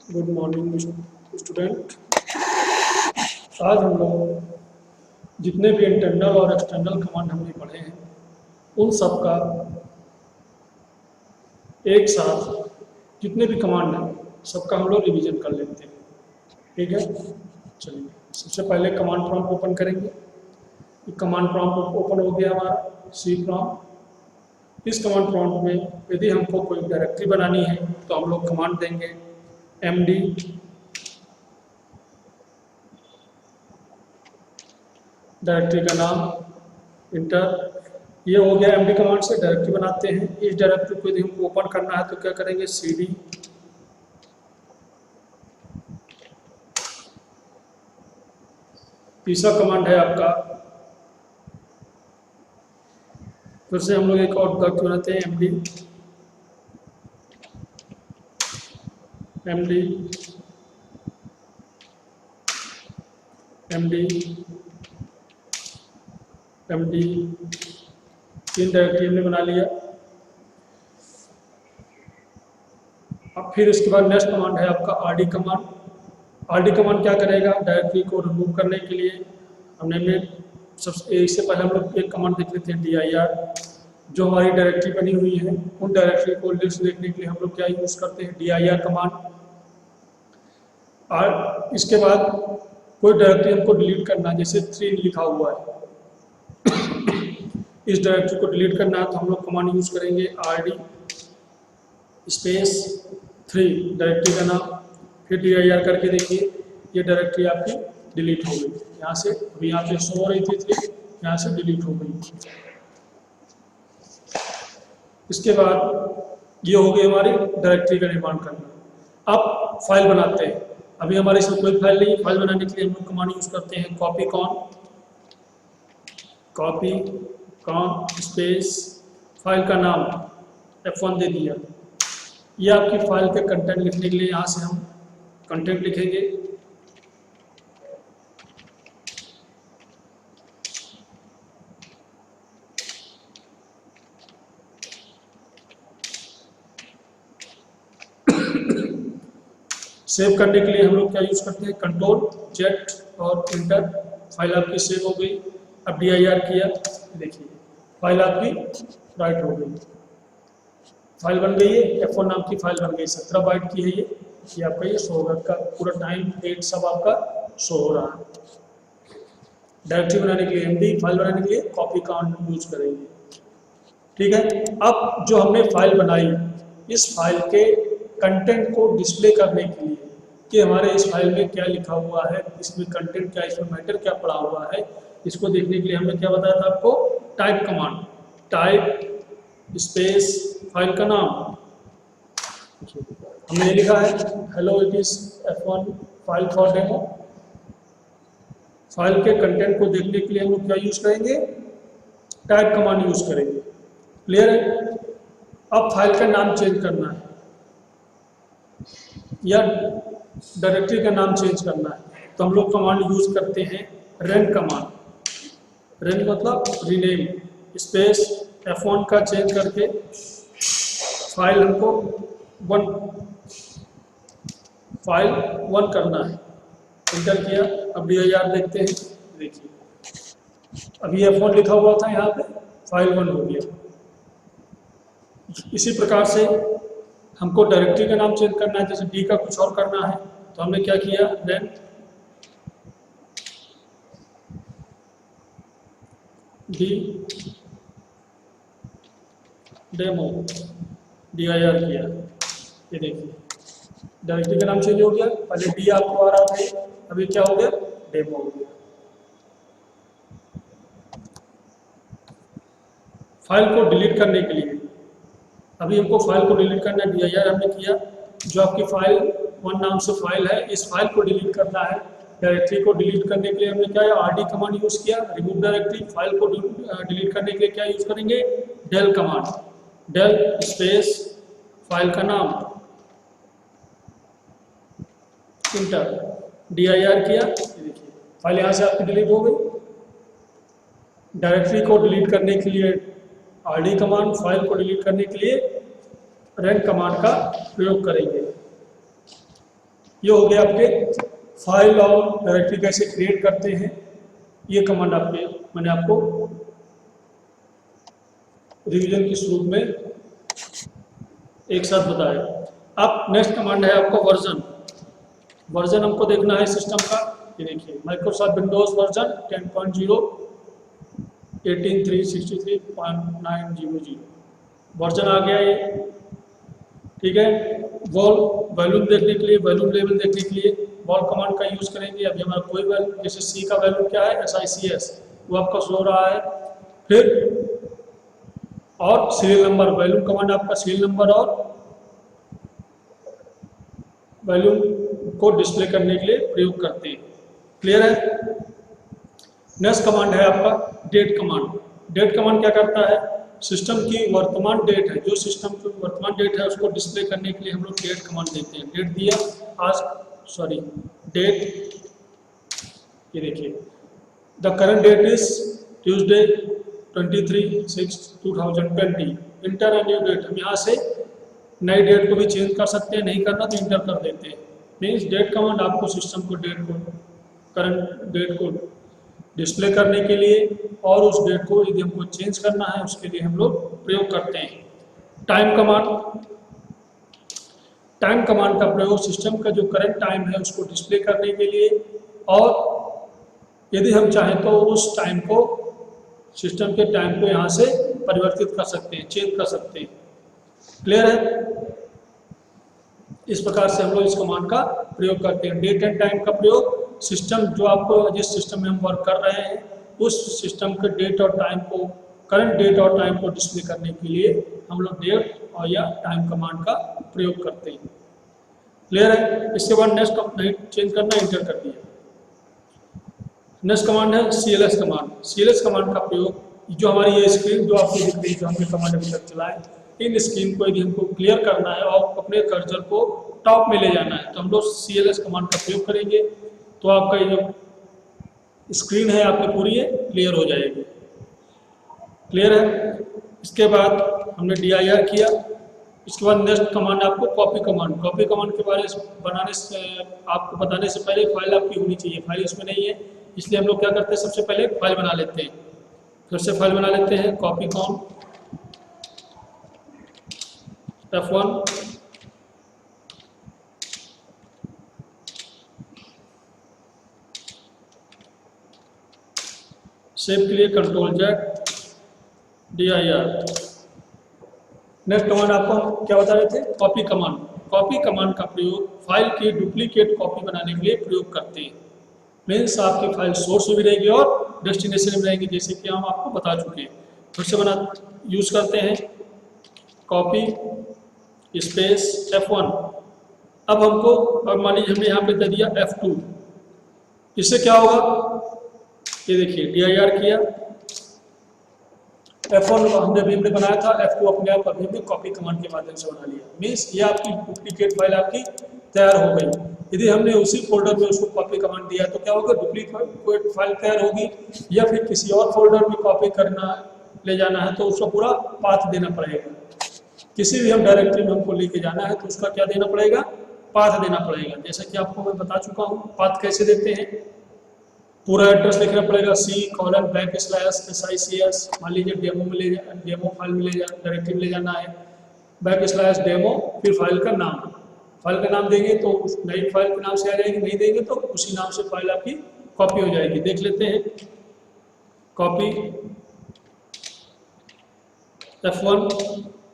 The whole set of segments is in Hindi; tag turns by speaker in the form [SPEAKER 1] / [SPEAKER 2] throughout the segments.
[SPEAKER 1] Good morning student. आज हम लोग जितने भी इंटरनल और एक्सटर्नल कमांड हमने पढ़े हैं उन सब का एक साथ जितने भी कमांड हैं सबका हम लोग रिवीजन कर लेते हैं। ठीक है, चलिए सबसे पहले कमांड प्रॉम्प्ट ओपन करेंगे। कमांड प्रॉम्प्ट ओपन हो गया हमारा सी प्रॉम्प्ट। इस कमांड प्रॉम्प्ट में यदि हमको कोई डायरेक्टरी बनानी है तो हम लोग कमांड देंगे md डायरेक्टरी का नाम इंटर। ये हो गया md कमांड से डायरेक्टरी बनाते हैं। इस डायरेक्टरी को यदि हमको ओपन करना है तो क्या करेंगे cd तीसरा कमांड है आपका, फिर से हम लोग एक और डायरेक्टरी बनाते हैं md तीन डायरेक्टरी हमने बना लिया। अब फिर इसके बाद नेक्स्ट कमांड है आपका rd कमांड। rd कमांड क्या करेगा, डायरेक्टरी को रिमूव करने के लिए हमने सबसे इससे पहले हम लोग एक कमांड देख लेते हैं dir। जो हमारी डायरेक्टरी बनी हुई है उन डायरेक्टरी को लिस्ट देखने के लिए हम लोग क्या यूज करते हैं dir कमांड। और इसके बाद कोई डायरेक्टरी हमको डिलीट करना है, जैसे 3 लिखा हुआ है, इस डायरेक्टरी को डिलीट करना है तो हम लोग कमांड यूज करेंगे rd स्पेस 3 डायरेक्टरी का नाम, फिर dir करके देखिए ये डायरेक्टरी आपकी डिलीट हो गई। यहाँ से अभी यहाँ पे शो हो रही थी 3, यहाँ से डिलीट हो गई। इसके बाद ये हो गई हमारी डायरेक्टरी का निर्माण करना। अब फाइल बनाते हैं। अभी हमारे इसमें कोई फाइल नहीं है। फाइल बनाने के लिए हम लोग कमांड यूज करते हैं कॉपी कॉन स्पेस फाइल का नाम F1 दे दिया। ये आपकी फाइल के कंटेंट लिखने के लिए यहाँ से हम कंटेंट लिखेंगे। सेव करने के लिए हम लोग क्या यूज करते हैं Ctrl+Z और इंटर। फाइल आपकी सेव हो गई। अब dir किया, देखिए फाइल आपकी राइट हो गई, फाइल बन गई है। F1 नाम की फाइल बन गई, 17 बाइट की है ये आपका ये शो होगा, का पूरा टाइम डेट सब आपका शो हो रहा है। डायरेक्टरी बनाने के लिए md, फाइल बनाने के लिए कॉपी कॉन यूज करेंगे। ठीक है, अब जो हमने फाइल बनाई इस फाइल के कंटेंट को डिस्प्ले करने के लिए कि हमारे इस फाइल में क्या लिखा हुआ है, इसमें कंटेंट क्या, इसमें मैटर क्या पड़ा हुआ है, इसको देखने के लिए हमने क्या बताया था आपको type command, type space file का नाम। हमने लिखा है hello it is F1 file for demo. File के कंटेंट को देखने के लिए हम लोग क्या यूज करेंगे, टाइप कमांड यूज करेंगे। क्लियर है। अब फाइल का नाम चेंज करना है या डायरेक्टरी का नाम चेंज करना है तो हम लोग कमांड यूज करते हैं रन कमांड। रन मतलब रीनेम स्पेस F1 का चेंज करके फाइल हमको फाइल 1 करना है। इंटर किया, अब dir देखते हैं, देखिए अभी F1 लिखा हुआ था, यहाँ पे फाइल 1 हो गया। इसी प्रकार से हमको डायरेक्टरी का नाम चेंज करना है, जैसे डी का कुछ और करना है तो हमने क्या किया देन डी डेमो dir किया। ये देखिए डायरेक्टरी का नाम चेंज हो गया, पहले डी आपको आ रहा था, अभी क्या हो गया डेमो हो गया। फाइल को डिलीट करने के लिए अभी हमको फाइल को डिलीट करना है, dir हमने किया। जो आपकी फाइल 1 नाम से फाइल है, इस फाइल को डिलीट करना है। डायरेक्टरी को डिलीट करने के लिए हमने क्या है rd कमांड यूज किया, रिमूव डायरेक्टरी। फाइल को डिलीट करने के लिए क्या यूज करेंगे del command, del space file का नाम, इंटर। dir किया, देखिए फाइल यहाँ से आपकी डिलीट हो गई। डायरेक्टरी को डिलीट करने के लिए rd कमांड, फाइल को डिलीट करने के लिए रन कमांड का प्रयोग करेंगे। ये हो गया आपके फाइल और डायरेक्टरी कैसे क्रिएट करते हैं, ये कमांड आपके मैंने आपको रिवीजन के शुरू में एक साथ बताया। अब नेक्स्ट कमांड है आपका वर्जन। वर्जन हमको देखना है सिस्टम का। ये देखिए माइक्रोसॉफ्ट विंडोज वर्जन 10.0 18363.900 वर्जन आ गया ये, ठीक है। वॉल्यूम देखने के लिए, वॉल्यूम लेवल देखने के लिए वॉल कमांड का यूज करेंगे। अभी हमारा कोई वैल्यू, जैसे सी का वैल्यू क्या है SICS, वो आपका शो हो रहा है। फिर और सीरियल नंबर, वॉल्यूम कमांड आपका सीरियल नंबर और वॉल्यूम को डिस्प्ले करने के लिए प्रयोग करते हैं। क्लियर है। नेक्स्ट कमांड है आपका डेट कमांड। डेट कमांड क्या करता है, सिस्टम की वर्तमान डेट है, जो सिस्टम की वर्तमान डेट है उसको डिस्प्ले करने के लिए हम लोग डेट कमांड देते हैं। डेट दिया आज, सॉरी डेट, ये देखिए the current date is Tuesday 23/6/2020, enter a new date. हम यहाँ से नई डेट को भी चेंज कर सकते हैं, नहीं करना तो इंटर कर देते हैं। मीन्स डेट कमांड आपको सिस्टम को डेट को, करंट डेट को डिस्प्ले करने के लिए और उस डेट को यदि हमको चेंज करना है उसके लिए हम लोग प्रयोग करते हैं। टाइम कमांड, टाइम कमांड का प्रयोग सिस्टम का जो करंट टाइम है उसको डिस्प्ले करने के लिए, और यदि हम चाहें तो उस टाइम को, सिस्टम के टाइम को यहाँ से परिवर्तित कर सकते हैं, चेंज कर सकते हैं। क्लियर है। इस प्रकार से हम लोग इस कमांड का प्रयोग करते हैं। डेट एंड टाइम का प्रयोग सिस्टम, जो आपको जिस सिस्टम में हम वर्क कर रहे हैं उस सिस्टम के डेट और टाइम को, करंट डेट और टाइम को डिस्प्ले करने के लिए हम लोग डेट और या टाइम कमांड का प्रयोग करते हैं। क्लियर है। इसके बाद नेक्स्ट चेंज करना, इंटर कर दिया। नेक्स्ट कमांड है CLS कमांड। CLS कमांड का प्रयोग, जो हमारी ये स्क्रीन जो आपको दिख रही है, जो हमने कमांड अभी तक चलाए, इन स्क्रीन को यदि हमको क्लियर करना है और अपने कर्सर को टॉप में ले जाना है तो हम लोग CLS कमांड का प्रयोग करेंगे, तो आपका ये जो स्क्रीन है आपकी पूरी क्लियर हो जाएगी। क्लियर है। इसके बाद हमने DIR किया। इसके बाद नेक्स्ट कमांड आपको कॉपी कमांड। कॉपी कमांड के बारे में बनाने से, आपको बताने से पहले फाइल आपकी होनी चाहिए। फाइल इसमें नहीं है, इसलिए हम लोग क्या करते हैं, सबसे पहले फाइल बना लेते हैं। फिर से फाइल बना लेते हैं, कॉपी कॉम F1, सेव के लिए Ctrl+Z, DIR। नेक्स्ट कमांड आपको क्या बता रहे थे, कॉपी कमांड। कॉपी कमांड का प्रयोग फाइल की डुप्लीकेट कॉपी बनाने के लिए प्रयोग करते हैं। मीन्स आपकी फाइल सोर्स में भी रहेगी और डेस्टिनेशन में रहेगी, जैसे कि हम आपको बता चुके हैं। फिर से यूज करते हैं कॉपी स्पेस F1। अब हमको, अब मान लीजिए हमने यहाँ पे दे दिया F2, इससे क्या होगा, ये देखिए DIR किया, F1 हमने अभी बनाया था, F2 अपने आप अभी भी कॉपी कमांड के माध्यम से बना लिया। मीन्स ये आपकी डुप्लीकेट फाइल आपकी तैयार हो गई। यदि हमने उसी फोल्डर में उसको कॉपी कमांड दिया तो क्या होगा, डुप्लीकेट फाइल तैयार होगी, या फिर किसी और फोल्डर में कॉपी करना ले जाना है तो उसका पूरा पाथ देना पड़ेगा। किसी भी हम डायरेक्टरी में हमको लेके जाना है तो उसका क्या देना पड़ेगा, पाथ देना पड़ेगा। जैसा कि आपको मैं बता चुका हूँ, पाथ कैसे देते हैं, पूरा एड्रेस लिखना पड़ेगा, C:\\SICS। मान लीजिए डेमो में डेमो फाइल में डायरेक्टरी में ले जाना है, \डेमो, फिर फाइल का नाम। फाइल का नाम देंगे तो उस नई फाइल के नाम से आ जाएगी, नहीं देंगे तो उसी नाम से फाइल आपकी कॉपी हो जाएगी। देख लेते हैं, कॉपी F1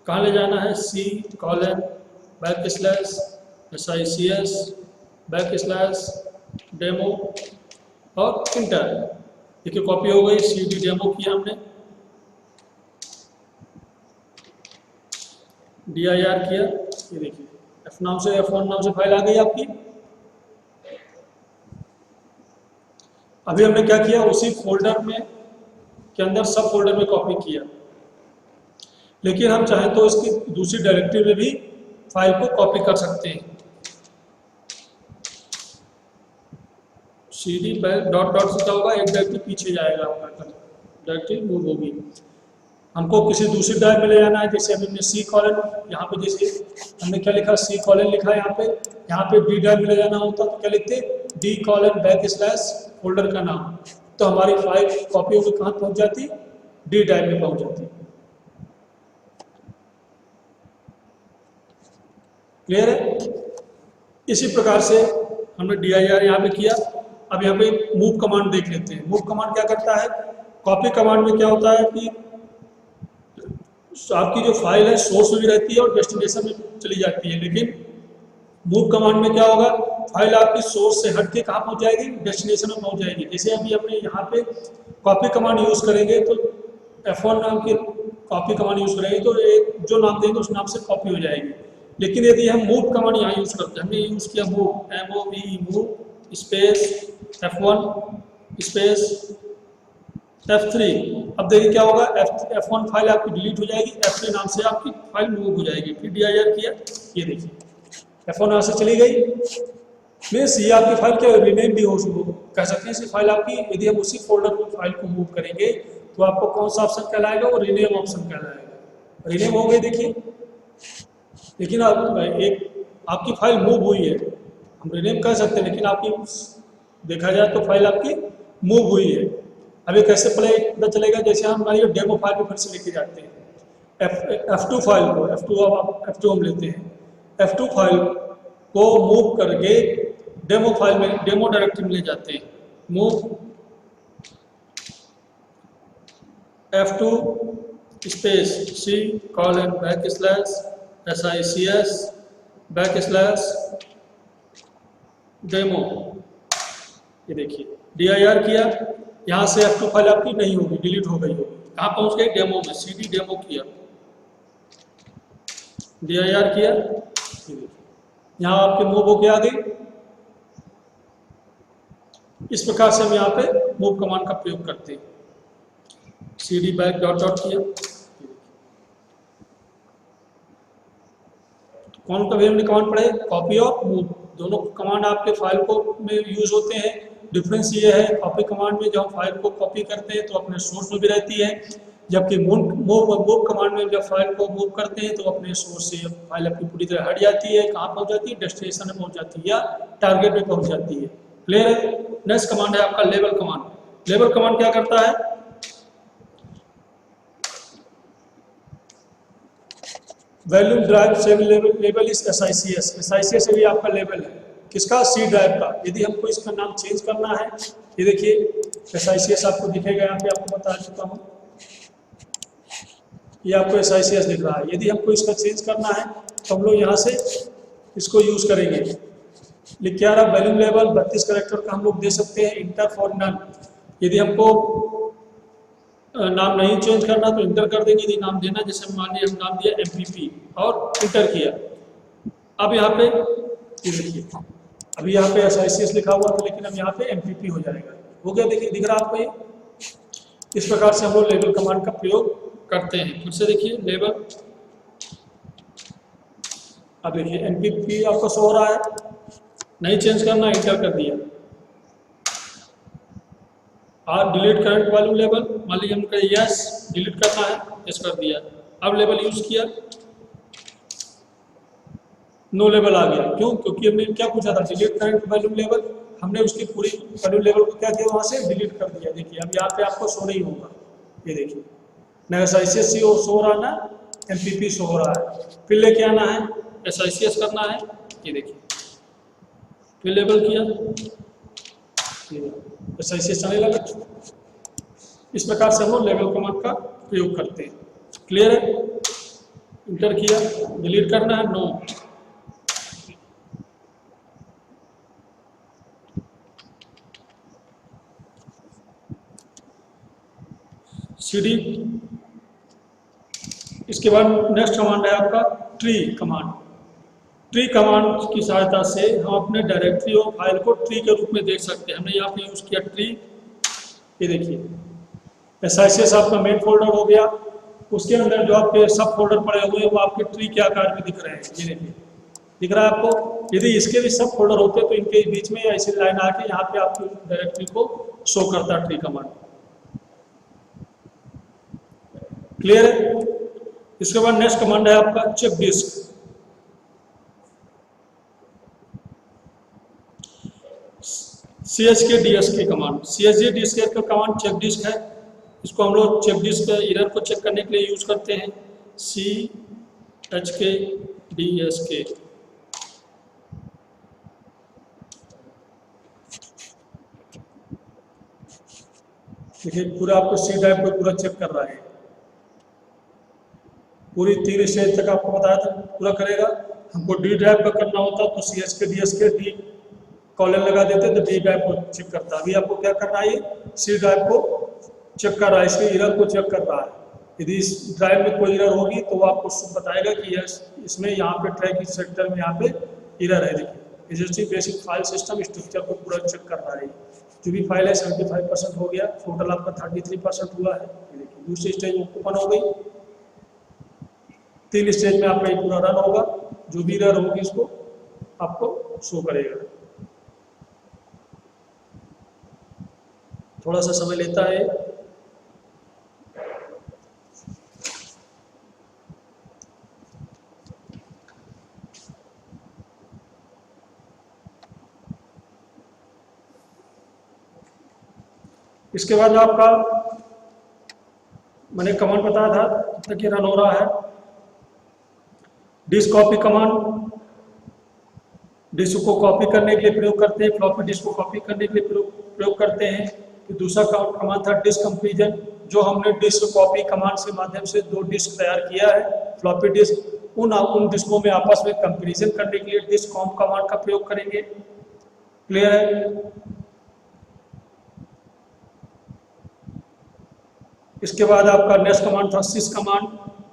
[SPEAKER 1] कहाँ ले जाना है, C:\\SICS\डेमो और इंटर। देखिए कॉपी हो गई, CD डेमो किया हमने, DIR किया, ये देखिए F1 नाम से फाइल आ गई आपकी। अभी हमने क्या किया, उसी फोल्डर में के अंदर सब फोल्डर में कॉपी किया, लेकिन हम चाहें तो इसकी दूसरी डायरेक्टरी में भी फाइल को कॉपी कर सकते हैं। CD डॉट डॉट से क्या होगा, एक डायरेक्टरी पीछे जाएगा, आपका डायरेक्टरी मूव होगी। हमको किसी दूसरी ड्राइव में ले जाना है, जैसे हमने सी कॉलन, यहाँ पे जैसे हमने क्या लिखा, सी कॉलन लिखा है यहाँ पे डी ड्राइव में ले जाना होता तो क्या लिखते, D colon back slash folder का नाम, तो हमारी फाइल कॉपी होकर कहाँ पहुँच जाती, डी ड्राइव में पहुँच जाती। क्लियर है? इसी प्रकार से हमने dir यहाँ पे किया। अब यहाँ पे मूव कमांड देख लेते हैं। मूव कमांड क्या करता है, कॉपी कमांड में क्या होता है कि आपकी जो फाइल है सोर्स में भी रहती है और डेस्टिनेशन में चली जाती है, लेकिन मूव कमांड में क्या होगा, फाइल आपकी सोर्स से हट के कहाँ पहुँच जाएगी, डेस्टिनेशन में पहुँच जाएगी। जैसे अभी हमने यहाँ पे कॉपी कमांड यूज़ करेंगे तो F1 नाम की कॉपी कमांड यूज़ करेंगे तो एक जो नाम देंगे उस नाम से कॉपी हो जाएगी। लेकिन यदि हम मूव कमांड यहाँ यूज़ करते हैं, हमने यूज़ किया move, MOVE move space F1 space F3, अब देखिए क्या होगा, F1 फाइल आपकी डिलीट हो जाएगी, F3 नाम से आपकी फाइल मूव हो जाएगी। फिर dir किया, ये देखिए F1 यहाँ से चली गई, मीन्स ये आपकी फाइल क्या रीनेम भी हो कह सकते हैं इसी फाइल आपकी। यदि हम उसी फोल्डर में फाइल को मूव करेंगे तो आपको कौन सा ऑप्शन कहलाएगा, वो रीनेम ऑप्शन कहलाएगा। रीनेम हो गई देखिए, लेकिन अब एक आपकी फाइल मूव हुई है, हम रीनेम कह सकते हैं, लेकिन आपकी देखा जाए तो फाइल आपकी मूव हुई है। अभी कैसे पता चलेगा, जैसे हम हमारी डेमो फाइल को फिर से लेके जाते हैं, F2 फाइल को, F2 हम लेते हैं, F2 फाइल को मूव करके डेमो फाइल में, डेमो डायरेक्टरी में ले जाते हैं। Move F2 space C colon back slash SICS back slash demo, ये देखिए dir किया, यहाँ से F2 फाइल आपकी नहीं होगी, डिलीट हो गई होगी, कहाँ पहुँच गई, डेमो में, CD डेमो किया, dir किया, यहाँ आपके मूव होके आ गई। इस प्रकार से हम यहाँ पे मूव कमांड का प्रयोग करते हैं। CD बैक डॉट डॉट किया, कौन सा भी हमने कमांड पढ़े, कॉपी और मूव, दोनों कमांड आपके फाइल को में यूज होते हैं। डिफरेंस ये है, कॉपी कमांड में जब हम फाइल को कॉपी करते हैं तो अपने सोर्स में भी रहती है, जबकि मूव कमांड में जब फाइल को मूव करते हैं तो अपने सोर्स से फाइल अपनी पूरी तरह हट जाती है, कहाँ पहुँच जाती है, डेस्टिनेशन में पहुँच जाती है या टारगेट में पहुँच जाती है। क्लियर है? नेक्स्ट कमांड है आपका लेबल कमांड। लेबल कमांड क्या करता है, वैल्यू ड्राइव सेव लेबल इस SICS भी आपका लेबल है, किसका, C ड्राइव का। यदि हमको इसका नाम चेंज करना है, ये देखिए SICS आपको दिखेगा, यहाँ पे आपको बता चुका हूँ, ये आपको SICS दिख रहा है। यदि हमको इसका चेंज करना है तो हम लोग यहाँ से इसको यूज करेंगे, लिख के आ रहा वैल्यू लेवल 32 कैरेक्टर का हम लोग दे सकते हैं, इंटर फॉर नन। यदि हमको नाम नहीं चेंज करना तो इंटर कर देंगे, यदि नाम देना, जैसे मान लीजिए हम नाम दिया MPP और इंटर किया। अब यहाँ पे ये देखिए, अभी यहाँ पे SICS लिखा हुआ था, लेकिन अब यहाँ पे MPP हो जाएगा, हो गया, देखिए दिख रहा आपको ये। इस प्रकार से हम लोग लेबल कमांड का प्रयोग करते हैं। फिर से देखिए लेबल, अब देखिए MPP आपको शो हो रहा है, नहीं चेंज करना, इंटर कर दिया। और डिलीट करंट वैल्यू लेवल, मान लीजिए हमको यस डिलीट करना है, यस कर दिया। अब लेवल यूज किया, नो लेवल आ गया, क्यों, क्योंकि हमने क्या पूछा था, डिलीट करंट वैल्यू लेवल, हमने उसकी पूरी वैल्यू लेवल को क्या किया, वहां से डिलीट कर दिया। देखिए अब यहाँ पे आपको शो नहीं होगा, ये देखिए ना SICS शो हो रहा, ना MPP शो हो रहा है। फिर लेके आना है, SICS करना है, ये देखिए फिर लेबल किया, SICS चलने लगा। इस प्रकार से हम लोग लेबल कमांड का प्रयोग करते हैं। क्लियर है? इंटर किया, डिलीट करना है, नो। CD, इसके बाद नेक्स्ट कमांड है आपका ट्री कमांड। ट्री कमांड की सहायता से हम अपने डायरेक्टरी और फाइल को ट्री के रूप में देख सकते हैं। हमने यहाँ पे यूज किया ट्री, ये देखिए SICS आपका मेन फोल्डर हो गया, उसके अंदर जो आपके सब फोल्डर पड़े हुए हैं वो आपके ट्री के आकार में दिख रहे हैं, ये देखिए दिख रहा है आपको। यदि इसके भी सब फोल्डर होते तो इनके बीच में ऐसी लाइन आके यहाँ पे आपकी डायरेक्टरी को शो करता ट्री कमांड। क्लियर है? इसके बाद नेक्स्ट कमांड है आपका check disk. CHK DSK command, CHK DSK का कमांड चेक डिस्क है। इसको हम लोग चेक डिस्क एरर को चेक करने के लिए यूज करते हैं। CHK DSK। देखिए पूरा आपको सी ड्राइव को पूरा चेक कर रहा है, पूरी 3 स्टेज तक आपको बताया था पूरा करेगा। हमको डी ड्राइव का करना होता तो CHK DSK डी कॉलन लगा देते तो डी ड्राइव को चेक करता। अभी आपको क्या करना है, सी ड्राइव को चेक कर रहा है, इसके एरर को चेक कर रहा है। यदि इस ड्राइव में कोई एरर होगी तो वो आपको बताएगा कि यस इसमें यहाँ पे ट्रैक सेक्टर में यहाँ पे एरर है। देखिए SST basic file system structure को पूरा चेक कर रहा है। जो भी फाइल है 75% हो गया, टोटल आपका 33% हुआ है। ये देखिए दूसरी स्टेज ओपन हो गई, 3 स्टेज में आपका ये पूरा रन होगा। जो भी एरर होगी इसको आपको शो करेगा। थोड़ा सा समय लेता है। इसके बाद आपका मैंने कमांड बताया था तक ये रन हो रहा है। डिस्क कॉपी कमांड, डिस्क को कॉपी करने के लिए प्रयोग करते हैं, फ्लॉपी डिस्क को कॉपी करने के लिए प्रयोग करते हैं। तो दूसरा कमांड था डिस्क कंपैरिजन, जो हमने डिस्क कॉपी कमांड से माध्यम से 2 डिस्क तैयार किया है फ्लॉपी डिस्क, उन डिस्कों में आपस में कंपैरिजन करने के लिए डिस्क कॉम्प कमांड का प्रयोग करेंगे। क्लियर है? इसके बाद आपका नेक्स्ट कमांड था सिस कमांड।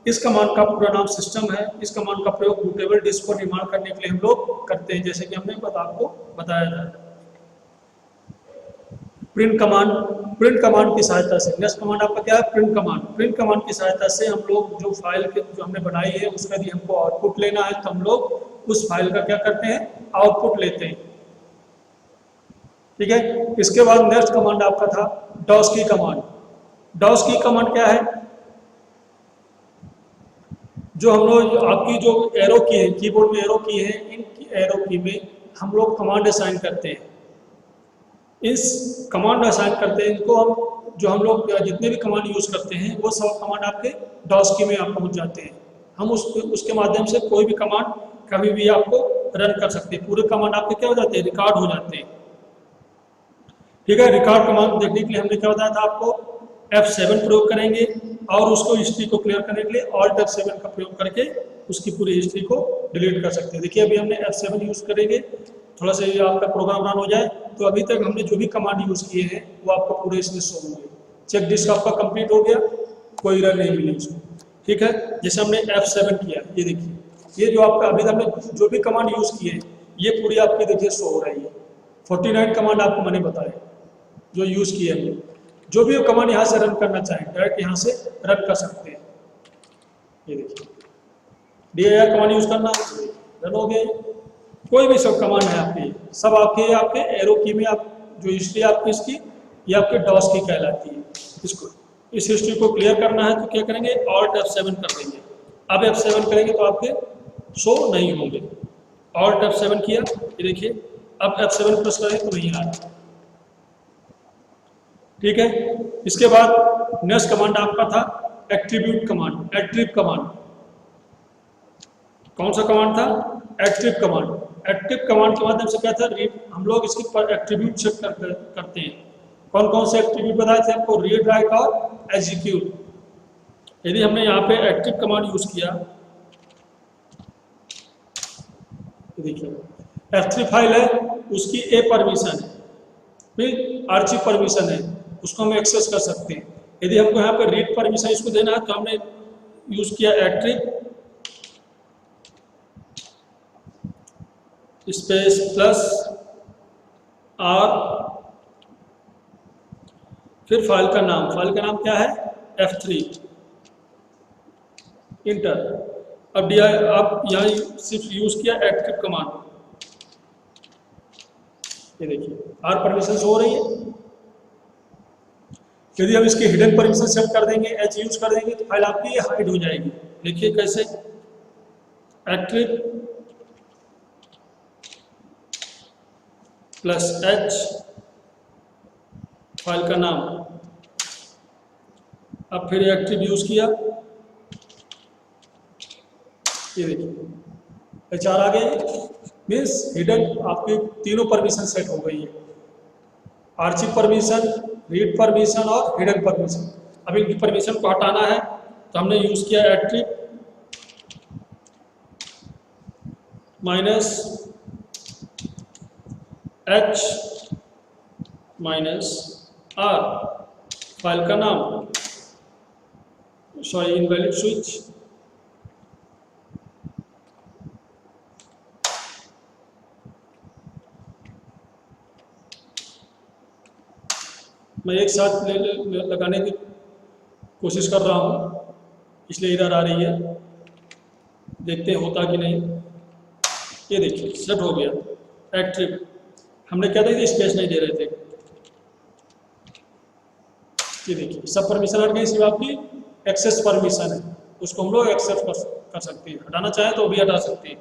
[SPEAKER 1] इस कमांड का पूरा नाम सिस्टम है। इस कमांड का प्रयोग बूटेबल डिस्क को निर्माण करने के लिए हम लोग करते हैं, जैसे कि हमने आपको बताया था। प्रिंट कमांड की सहायता से, नेक्स्ट कमांड आपका क्या है, प्रिंट कमांड की सहायता से हम लोग जो फाइल जो हमने बनाई है उसका यदि हमको आउटपुट लेना है तो हम लोग उस फाइल का क्या करते हैं, आउटपुट लेते हैं। ठीक है। इसके बाद नेक्स्ट कमांड आपका था डॉस की कमांड। डॉस की कमांड क्या है, जो हम लोग आपकी जो एरो की है, कीबोर्ड में एरो की है, इन एरो की में हम लोग कमांड असाइन करते हैं। इस कमांड असाइन करते हैं इनको हम लोग जितने भी कमांड यूज करते हैं वो सब कमांड आपके डॉस की में आप पहुंच जाते हैं। हम उसके माध्यम से कोई भी कमांड कभी भी आपको रन कर सकते हैं। पूरे कमांड आपके क्या हो जाते हैं, रिकॉर्ड हो जाते हैं। ठीक है। रिकॉर्ड कमांड देखने के लिए हमने क्या बताया था आपको, F7 प्रयोग करेंगे और उसको हिस्ट्री को क्लियर करने के लिए Alt F7 का प्रयोग करके उसकी पूरी हिस्ट्री को डिलीट कर सकते हैं। देखिए अभी हमने F7 यूज करेंगे, थोड़ा सा ये आपका प्रोग्राम रन हो जाए तो अभी तक हमने जो भी कमांड यूज किए हैं वो आपको पूरे इसमें शो होंगे। चेक डिस्क आपका कंप्लीट हो गया, कोई एरर नहीं मिली उसको। ठीक है। जैसे हमने F7 किया, ये देखिए ये जो आपका अभी हमने जो भी कमांड यूज किए ये पूरी आपकी देखिए शो हो रही है। 49 कमांड आपको मैंने बताया जो यूज किए हमने। जो भी कमांड यहाँ से रन करना चाहें डायरेक्ट यहाँ से रन कर सकते हैं। ये देखिए dir कमांड यूज करना, रन हो गए। कोई भी सब कमांड है आपके, सब आपके एरो की में आप जो हिस्ट्री आपकी इसकी ये आपके डॉस की कहलाती है। इसको इस हिस्ट्री को क्लियर करना है तो क्या करेंगे, Alt F7 कर देंगे। अब F7 करेंगे तो आपके शो नहीं होंगे। Alt F7 किया, ये देखिए अब F7 प्रेस करें तो नहीं आ रहा। ठीक है। इसके बाद नेक्स्ट कमांड आपका था एट्रीब्यूट कमांड, एट्रिब कमांड। कौन सा कमांड था, एट्रिब कमांड। एट्रिब कमांड के माध्यम से क्या था, हम लोग इसके पर एट्रीब्यूट चेक करते हैं। कौन कौन से एट्रीब्यूट बताए थे आपको, रीड, राइट और एग्जीक्यूट। यदि हमने यहाँ पे एट्रिब कमांड यूज किया, देखिए F3 फाइल है उसकी ए परमिशन है, फिर आर्चिव परमिशन है, उसको हम एक्सेस कर सकते हैं। यदि हमको यहाँ पर रीड परमिशन इसको देना है तो हमने यूज किया एट्रिब स्पेस प्लस R, फिर फाइल का नाम क्या है, F3, इंटर। अब यहाँ सिर्फ यूज किया एट्रिब कमांड। ये देखिए R परमिशन हो रही है। यदि हम इसकी हिडन परमिशन सेट कर देंगे, एच यूज कर देंगे, तो फाइल आपकी ये हाइड हो जाएगी। देखिए कैसे, एक्टिव प्लस एच फाइल का नाम, अब फिर एक्टिव यूज किया, ये देखिए एच आर आ गए, मीन्स हिडन आपके तीनों परमिशन सेट हो गई है, आर्चिव परमिशन, रीड परमिशन और हिडन परमिशन। अब इनकी परमिशन को हटाना है तो हमने यूज किया active minus H minus are file का नाम, सॉरी इनवैलिड स्विच, मैं एक साथ लगाने की कोशिश कर रहा हूँ, इसलिए इधर आ रही है, देखते हैं होता कि नहीं। ये देखिए सेट हो गया एक्टिव, हमने क्या था स्पेस नहीं दे रहे थे। ये देखिए सब परमिशन हट गई, सिर्फ आपकी एक्सेस परमिशन है, उसको हम लोग एक्सेप्ट कर सकते हैं, हटाना चाहें तो भी हटा सकते हैं।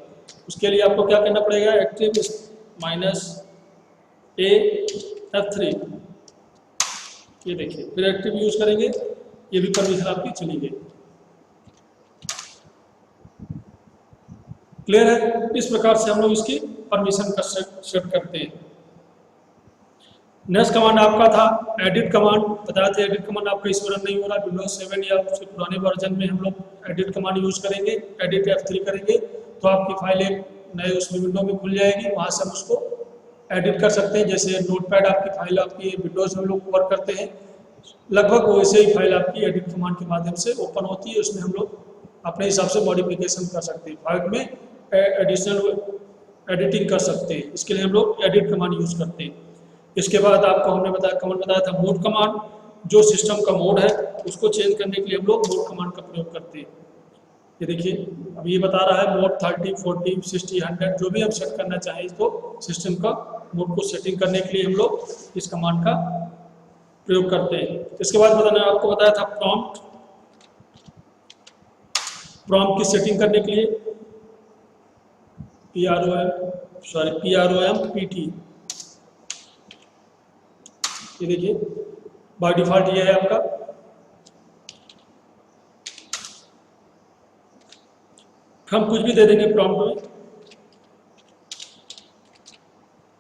[SPEAKER 1] उसके लिए आपको क्या करना पड़ेगा, एक्टिव माइनस ए F3, ये देखिए फिर एक्टिव यूज करेंगे, ये भी परमिशन आपकी चली गई। क्लियर है? इस प्रकार से हम लोग इसकी परमिशन का सेट करते हैं। नेक्स्ट कमांड आपका था एडिट कमांड, बताया था एडिट कमांड आपका इस रन नहीं हो रहा, विंडोज 7 या उसके पुराने वर्जन में हम लोग एडिट कमांड यूज करेंगे, एडिट F3 करेंगे तो आपकी फाइल एक नए उसमें विंडो में खुल जाएगी, वहां से हम उसको एडिट कर सकते हैं। जैसे नोटपैड आपकी फाइल आपकी विंडोज में हम लोग वर्क करते हैं, लगभग वैसे ही फाइल आपकी एडिट कमांड के माध्यम से ओपन होती है, उसमें हम लोग अपने हिसाब से मॉडिफिकेशन कर सकते हैं, फाइल में एडिशनल एडिटिंग कर सकते हैं। इसके लिए हम लोग एडिट कमांड यूज करते हैं। इसके बाद आपको हमने कमांड बताया था मोड कमांड, जो सिस्टम का मोड है उसको चेंज करने के लिए हम लोग मोड कमांड का प्रयोग करते हैं। ये देखिए अब ये बता रहा है मोड 30, 40, 60, 100 जो भी हम सेट करना चाहें इसको, सिस्टम का मोड को सेटिंग करने के लिए हम लोग इस कमांड का प्रयोग करते हैं। इसके बाद आपको बताया था प्रॉम्प्ट, प्रॉम्प्ट की सेटिंग करने के लिए PROMPT, ये देखिए बाय डिफॉल्ट ये है आपका। हम कुछ भी दे देंगे प्रॉम्प्ट में,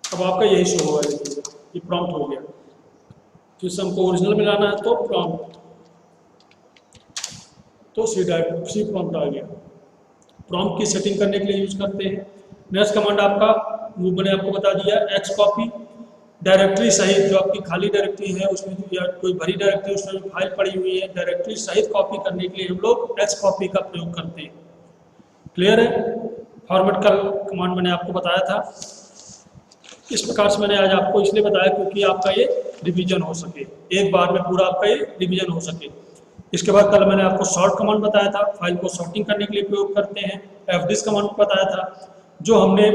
[SPEAKER 1] अब आपका यही शो होगा, ये प्रॉम्प्ट हो गया। जिससे हमको ओरिजिनल में लाना है तो प्रॉम्प्ट, तो सी प्रॉम्प्ट आ गया। प्रॉम्प्ट की सेटिंग करने के लिए यूज करते हैं। नेक्स्ट कमांड आपका मैंने आपको बता दिया एक्स कॉपी, डायरेक्टरी सहित जो आपकी खाली डायरेक्टरी है उसमें या कोई भरी डायरेक्टरी उसमें फाइल पड़ी हुई है, डायरेक्टरी सहित कॉपी करने के लिए हम लोग एक्स कॉपी का प्रयोग करते हैं। क्लियर है? फॉर्मेट का कमांड मैंने आपको बताया था। इस प्रकार से मैंने आज आपको इसलिए बताया क्योंकि आपका ये रिवीजन हो सके, एक बार में पूरा आपका ये रिवीजन हो सके। इसके बाद कल मैंने आपको सॉर्ट कमांड बताया था, फाइल को सॉर्टिंग करने के लिए प्रयोग करते हैं। fdisk कमांड बताया था, जो हमने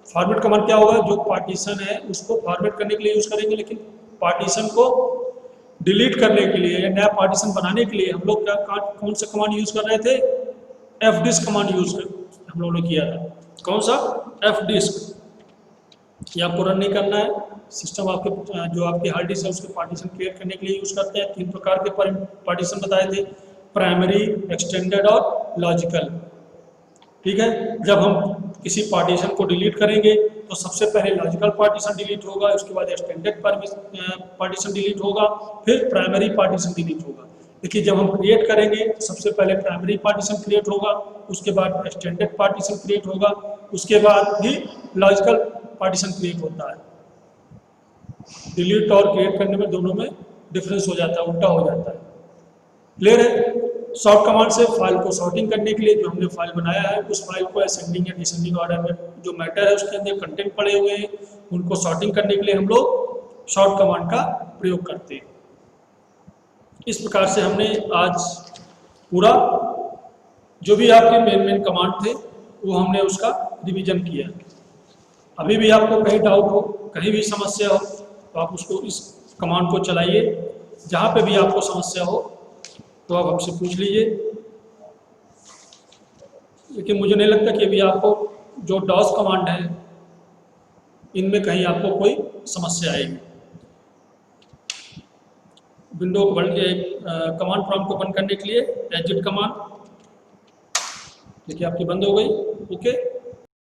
[SPEAKER 1] फॉर्मेट कमांड क्या होगा, जो पार्टीशन है उसको फॉर्मेट करने के लिए यूज करेंगे, लेकिन पार्टीशन को डिलीट करने के लिए या नया पार्टीशन बनाने के लिए हम लोग क्या कौन सा कमांड यूज कर रहे थे, fdisk कमांड यूज हम लोगों ने किया था। कौन सा? fdisk। ये आपको रन नहीं करना है, सिस्टम आपके जो आपके हार्ड डिस्क है उसके पार्टीशन क्रिएट करने के लिए यूज करते हैं। 3 प्रकार के पार्टीशन बताए थे, प्राइमरी, एक्सटेंडेड और लॉजिकल। ठीक है, जब हम किसी पार्टीशन को डिलीट करेंगे तो सबसे पहले लॉजिकल पार्टीशन डिलीट होगा, उसके बाद एक्सटेंडेड पार्टीशन डिलीट होगा, फिर प्राइमरी पार्टीशन डिलीट होगा। देखिए जब हम क्रिएट करेंगे तो सबसे पहले प्राइमरी पार्टीशन क्रिएट होगा, उसके बाद एक्सटेंडेड पार्टीशन क्रिएट होगा, उसके बाद ही लॉजिकल पार्टीशन क्रिएट होता है। डिलीट और क्रिएट करने में दोनों में डिफरेंस हो जाता है, उल्टा हो जाता है। क्लियर है? सॉर्ट कमांड से फाइल को सॉर्टिंग करने के लिए जो हमने फाइल बनाया है उस फाइल को असेंडिंग या डिसेंडिंग ऑर्डर में जो मैटर है उसके अंदर कंटेंट पड़े हुए हैं उनको सॉर्टिंग करने के लिए हम लोग सॉर्ट कमांड का प्रयोग करते हैं। इस प्रकार से हमने आज पूरा जो भी आपके मेन कमांड थे वो हमने उसका रिवीजन किया। अभी भी आपको कहीं डाउट हो, कहीं भी समस्या हो तो आप उसको इस कमांड को चलाइए, जहाँ पे भी आपको समस्या हो तो आप हमसे पूछ लीजिए, लेकिन मुझे नहीं लगता कि अभी आपको जो डॉस कमांड है इनमें कहीं आपको कोई समस्या आएगी। विंडो को बंद कमांड प्रॉम्प्ट को बंद करने के लिए एग्जिट कमांड, देखिए आपकी बंद हो गई। ओके।